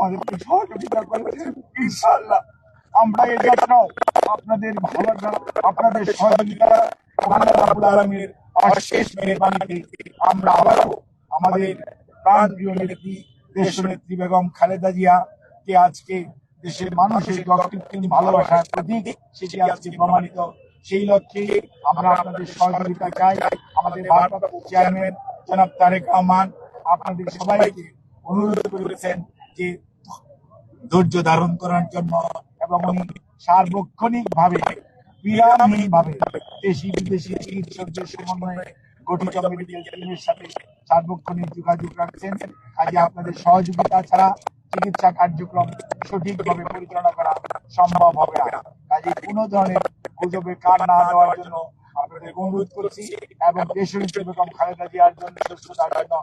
আমাদেরকে সহযোগিতা করেছেন। ইনশাআল্লাহ আমরা এই জন্য আপনাদের ভালো আপনাদের সহযোগিতা আল্লাহ রাব্বুল আলামিনের অশেষ মেহেরবানিতে আমরা আবারও আমাদের প্রাণপ্রিয় নেত্রী দেশনেত্রী বেগম খালেদা জিয়া কে আজকে দেশের মানুষের যতটুকু ভালোবাসার প্রতীক সেটি আজকে প্রমাণিত। সেই লক্ষ্যে আমরা আপনাদের সহযোগিতা চাই। আমাদের ভারপ্রাপ্ত চেয়ারম্যান জনাব তারেক রহমান আপনাদের সবাইকে অনুরোধ করেছেন যে ধৈর্য ধারণ করার জন্য এবং উনি সার্বক্ষণিক ভাবে বিরামহীন ভাবে দেশি বিদেশি চিকিৎসকদের সমন্বয়ে গঠিত মেডিকেল টিমের সাথে সার্বক্ষণিক যোগাযোগ রাখছেন। কাজে আপনাদের সহযোগিতা ছাড়া চিকিৎসা কার্যক্রম সঠিকভাবে পরিচালনা করা সম্ভব হবে না। কাজে কোনো ধরনের গুজবে কান না দেওয়ার জন্য আপনাদের অনুরোধ করছি এবং দেশনেত্রী বেগম খালেদা জিয়ার জন্য সুস্থতার জন্য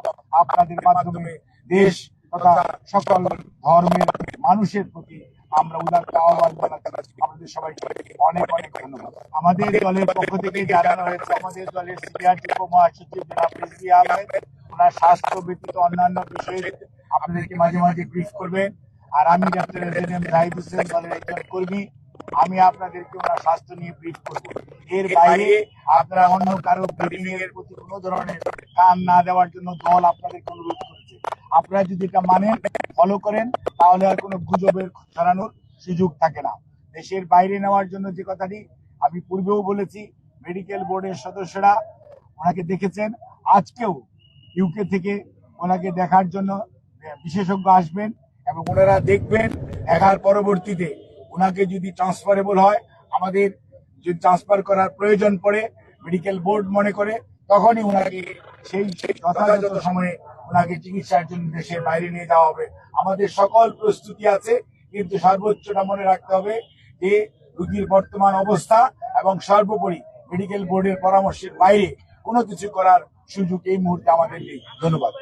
আপনাদের মাধ্যমে দেশ তথা সকল ধর্মের মানুষের প্রতি আমরা উদাত্ত আহ্বান জানাচ্ছি। আমাদের সবাইকে অনেক অনেক ধন্যবাদ। আমাদের দলের পক্ষ থেকে জানানো হয়েছে আমাদের দলের সিনিয়র যুগ্ম মহাসচিব জনাব রিজভী আহমেদ ওনার স্বাস্থ্য ব্যতীত অন্যান্য বিষয়ে আপনাদেরকে মাঝে মাঝে ব্রিফ করবেন। আর আমি ডাক্তার এস.এন.এম. জাহিদ হোসেন দলের একজন কর্মী, আমি আপনাদেরকে ওনার স্বাস্থ্য নিয়ে ব্রিফ করব। এর বাইরে আপনারা অন্য কারো ব্রিফিং এর প্রতি কোনো ধরনের কান না দেওয়ার জন্য দল আপনাদেরকে অনুরোধ করেছে। আপনারা যদি এটা মানেন, ফলো করেন, তাহলে আর কোনো গুজবের ছড়ানোর সুযোগ থাকে না। দেশের বাইরে নেওয়ার জন্য যে কথাটি আমি পূর্বেও বলেছি, মেডিকেল বোর্ডের সদস্যরা ওনাকে দেখেছেন। আজকেও ইউকে থেকে ওনাকে দেখার জন্য বিশেষজ্ঞ আসবেন এবং ওনারা দেখবেন। দেখার পরবর্তীতে ওনাকে যদি ট্রান্সফারেবল হয়, আমাদের যদি ট্রান্সফার করার প্রয়োজন পড়ে মেডিকেল বোর্ড মনে করে, তখনই ওনাকে সেই যথাযথ সময়ে ওনাকে চিকিৎসার জন্য দেশের বাইরে নিয়ে যাওয়া হবে। আমাদের সকল প্রস্তুতি আছে, কিন্তু সর্বোচ্চটা মনে রাখতে হবে যে রোগীর বর্তমান অবস্থা এবং সর্বোপরি মেডিকেল বোর্ডের পরামর্শের বাইরে কোনো কিছু করার সুযোগ এই মুহূর্তে আমাদের নেই। ধন্যবাদ।